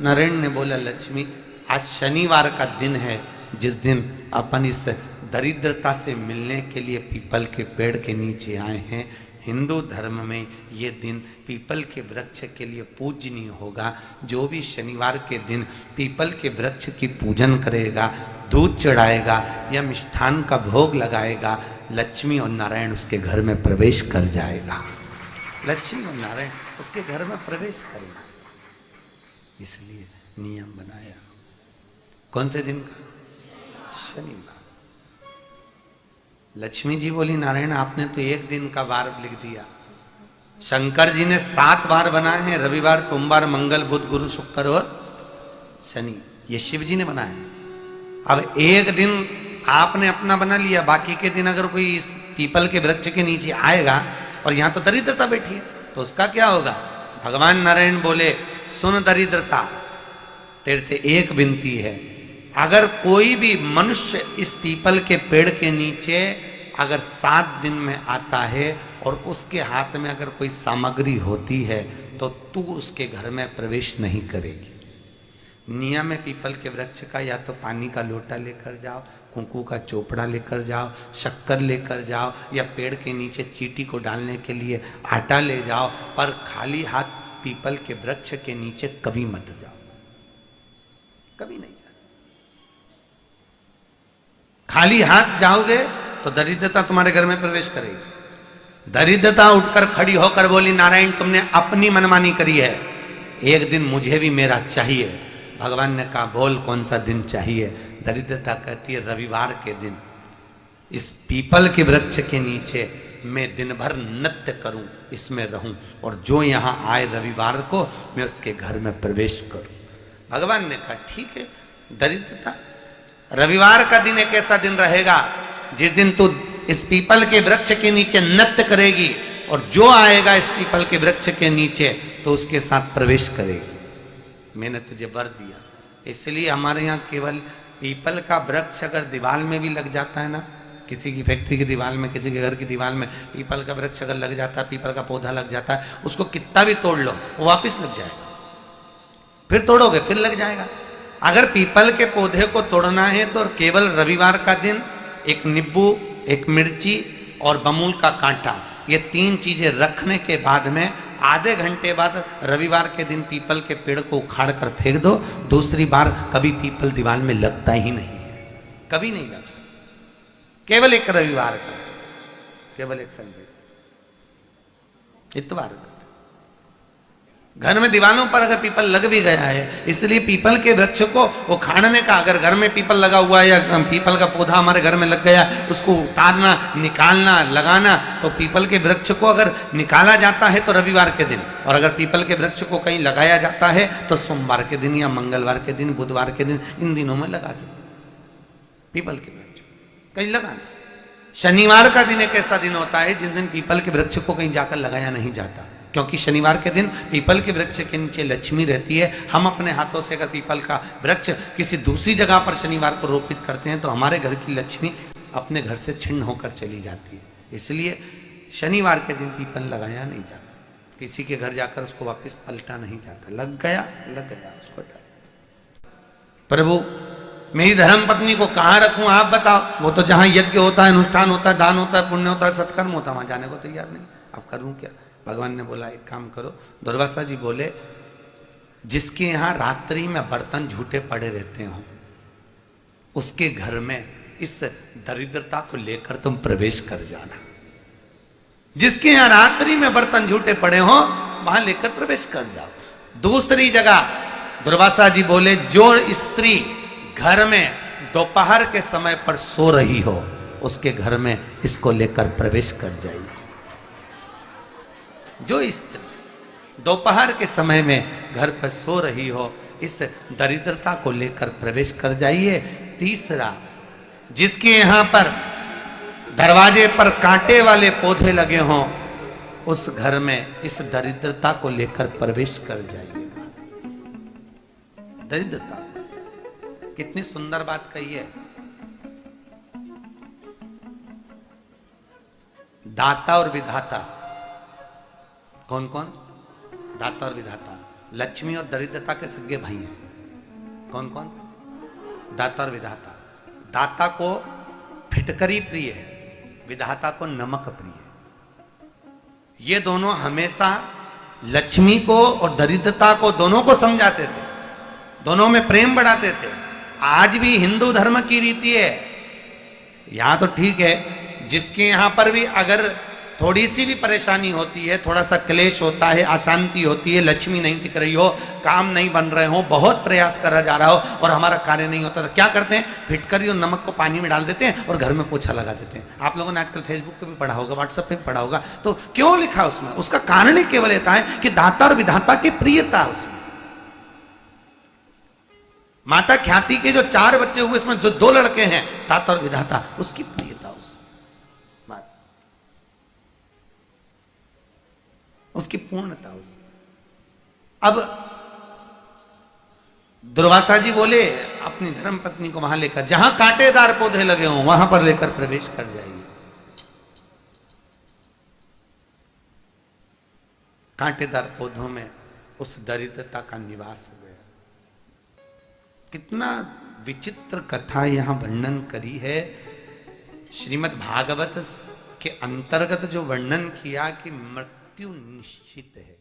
नारायण ने बोला, लक्ष्मी आज शनिवार का दिन है, जिस दिन अपन इस दरिद्रता से मिलने के लिए पीपल के पेड़ के नीचे आए हैं। हिंदू धर्म में ये दिन पीपल के वृक्ष के लिए पूजनीय होगा। जो भी शनिवार के दिन पीपल के वृक्ष की पूजन करेगा, दूध चढ़ाएगा या मिष्ठान का भोग लगाएगा, लक्ष्मी और नारायण उसके घर में प्रवेश कर जाएगा। लक्ष्मी और नारायण उसके घर में प्रवेश करेगा। इसलिए नियम बनाया। कौन से दिन का? शनिवार। लक्ष्मी जी बोली, नारायण आपने तो एक दिन का वार लिख दिया। शंकर जी ने 7 वार बनाए हैं, रविवार, सोमवार, मंगल, बुध, गुरु, शुक्र और शनि। ये शिव जी ने बनाया। अब एक दिन आपने अपना बना लिया, बाकी के दिन अगर कोई इस पीपल के वृक्ष के नीचे आएगा और यहां तो दरिद्रता बैठी है, तो उसका क्या होगा? भगवान नारायण बोले, सुन दरिद्रता, तेरे से एक विनती है, अगर कोई भी मनुष्य इस पीपल के पेड़ के नीचे अगर 7 दिन में आता है और उसके हाथ में अगर कोई सामग्री होती है तो तू उसके घर में प्रवेश नहीं करेगी। नियम है पीपल के वृक्ष का, या तो पानी का लोटा लेकर जाओ, कुंकू का चोपड़ा लेकर जाओ, शक्कर लेकर जाओ, या पेड़ के नीचे चींटी को डालने के लिए आटा ले जाओ, पर खाली हाथ पीपल के वृक्ष के नीचे कभी मत जाओ, कभी नहीं। खाली हाथ जाओगे तो दरिद्रता तुम्हारे घर में प्रवेश करेगी। दरिद्रता उठकर खड़ी होकर बोली, नारायण तुमने अपनी मनमानी करी है, एक दिन मुझे भी मेरा चाहिए। भगवान ने कहा, बोल कौन सा दिन चाहिए? दरिद्रता कहती है, रविवार के दिन इस पीपल के वृक्ष के नीचे मैं दिन भर नृत्य करूं, इसमें रहूं, और जो यहां आए रविवार को मैं उसके घर में प्रवेश करूं। भगवान ने कहा, ठीक है। दरिद्रता, रविवार का दिन एक ऐसा दिन रहेगा जिस दिन तू इस पीपल के वृक्ष के नीचे नृत्य करेगी, और जो आएगा इस पीपल के वृक्ष के नीचे तो उसके साथ प्रवेश करेगी। मैंने तुझे वर दिया। इसलिए हमारे यहाँ केवल पीपल का वृक्ष अगर दीवार में भी लग जाता है ना, किसी की फैक्ट्री की दीवार में, किसी के घर की दीवार में पीपल का वृक्ष अगर लग जाता है, पीपल का पौधा लग जाता है, उसको कितना भी तोड़ लो वो वापिस लग जाएगा। फिर तोड़ोगे फिर लग जाएगा। अगर पीपल के पौधे को तोड़ना है तो केवल रविवार का दिन एक नींबू, एक मिर्ची और बमूल का कांटा, ये 3 चीजें रखने के बाद में आधे घंटे बाद रविवार के दिन पीपल के पेड़ को उखाड़ कर फेंक दो। दूसरी बार कभी पीपल दीवार में लगता ही नहीं, कभी नहीं लग सकता। केवल एक रविवार का, केवल एक संडे, इतवार का। घर में दीवारों पर अगर पीपल लग भी गया है, इसलिए पीपल के वृक्ष को उखाड़ने का, अगर घर में पीपल लगा हुआ है या पीपल का पौधा हमारे घर में लग गया, उसको उतारना, निकालना, लगाना, तो पीपल के वृक्ष को अगर निकाला जाता है तो रविवार के दिन, और अगर पीपल के वृक्ष को कहीं लगाया जाता है तो सोमवार के दिन या मंगलवार के दिन, बुधवार के दिन, इन दिनों में लगा सकते पीपल के वृक्ष कहीं लगाना। शनिवार का दिन एक ऐसा दिन होता है जिस दिन पीपल के वृक्ष को कहीं जाकर लगाया नहीं जाता, क्योंकि शनिवार के दिन पीपल के वृक्ष के नीचे लक्ष्मी रहती है। हम अपने हाथों से अगर पीपल का वृक्ष किसी दूसरी जगह पर शनिवार को रोपित करते हैं तो हमारे घर की लक्ष्मी अपने घर से छिन्न होकर चली जाती है। इसलिए शनिवार के दिन पीपल लगाया नहीं जाता, किसी के घर जाकर उसको वापस पलटा नहीं जाता। लग गया उसको डाल। प्रभु मेरी धर्म पत्नी को कहाँ रखूं आप बताओ? वो तो जहां यज्ञ होता है, अनुष्ठान होता है, दान होता है, पुण्य होता है, सत्कर्म होता है, वहां जाने को तैयार नहीं। अब करूं क्या? भगवान ने बोला, एक काम करो। दुर्वासा जी बोले, जिसके यहां रात्रि में बर्तन झूठे पड़े रहते हो उसके घर में इस दरिद्रता को लेकर तुम प्रवेश कर जाना। जिसके यहां रात्रि में बर्तन झूठे पड़े हो वहां लेकर प्रवेश कर जाओ। दूसरी जगह दुर्वासा जी बोले, जो स्त्री घर में दोपहर के समय पर सो रही हो उसके घर में इसको लेकर प्रवेश कर जाइए। जो स्त्री दोपहर के समय में घर पर सो रही हो इस दरिद्रता को लेकर प्रवेश कर जाइए। तीसरा, जिसके यहां पर दरवाजे पर कांटे वाले पौधे लगे हों उस घर में इस दरिद्रता को लेकर प्रवेश कर जाइए। दरिद्रता, कितनी सुंदर बात कही है। दाता और विधाता, कौन कौन? दाता और विधाता। लक्ष्मी और दरिद्रता के सगे भाई हैं। कौन कौन? दाता और विधाता। दाता को फिटकरी प्रिय है, विधाता को नमक प्रिय है। ये दोनों हमेशा लक्ष्मी को और दरिद्रता को दोनों को समझाते थे, दोनों में प्रेम बढ़ाते थे। आज भी हिंदू धर्म की रीति है, यहां तो ठीक है, जिसके यहां पर भी अगर थोड़ी सी भी परेशानी होती है, थोड़ा सा क्लेश होता है, अशांति होती है, लक्ष्मी नहीं टिक रही हो, काम नहीं बन रहे हो, बहुत प्रयास करा जा रहा हो और हमारा कार्य नहीं होता, तो क्या करते हैं? फिटकरी और नमक को पानी में डाल देते हैं और घर में पोछा लगा देते हैं। आप लोगों ने आजकल फेसबुक पे भी पढ़ा होगा, व्हाट्सएप पे भी पढ़ा होगा। तो क्यों लिखा उसमें? उसका कारण ही केवल ये है कि दाता और विधाता की प्रियता उसमें। माता ख्याति के जो 4 बच्चे हुए, इसमें जो 2 लड़के हैं, दाता और विधाता, उसकी प्रियता उसकी पूर्णता उस। अब दुर्वासा जी बोले अपनी धर्म पत्नी को वहां लेकर, जहां कांटेदार पौधे लगे हों वहां पर लेकर प्रवेश कर जाइए। कांटेदार पौधों में उस दरिद्रता का निवास हो गया। कितना विचित्र कथा यहां वर्णन करी है। श्रीमद् भागवत के अंतर्गत जो वर्णन किया कि मृत्यु निश्चित है,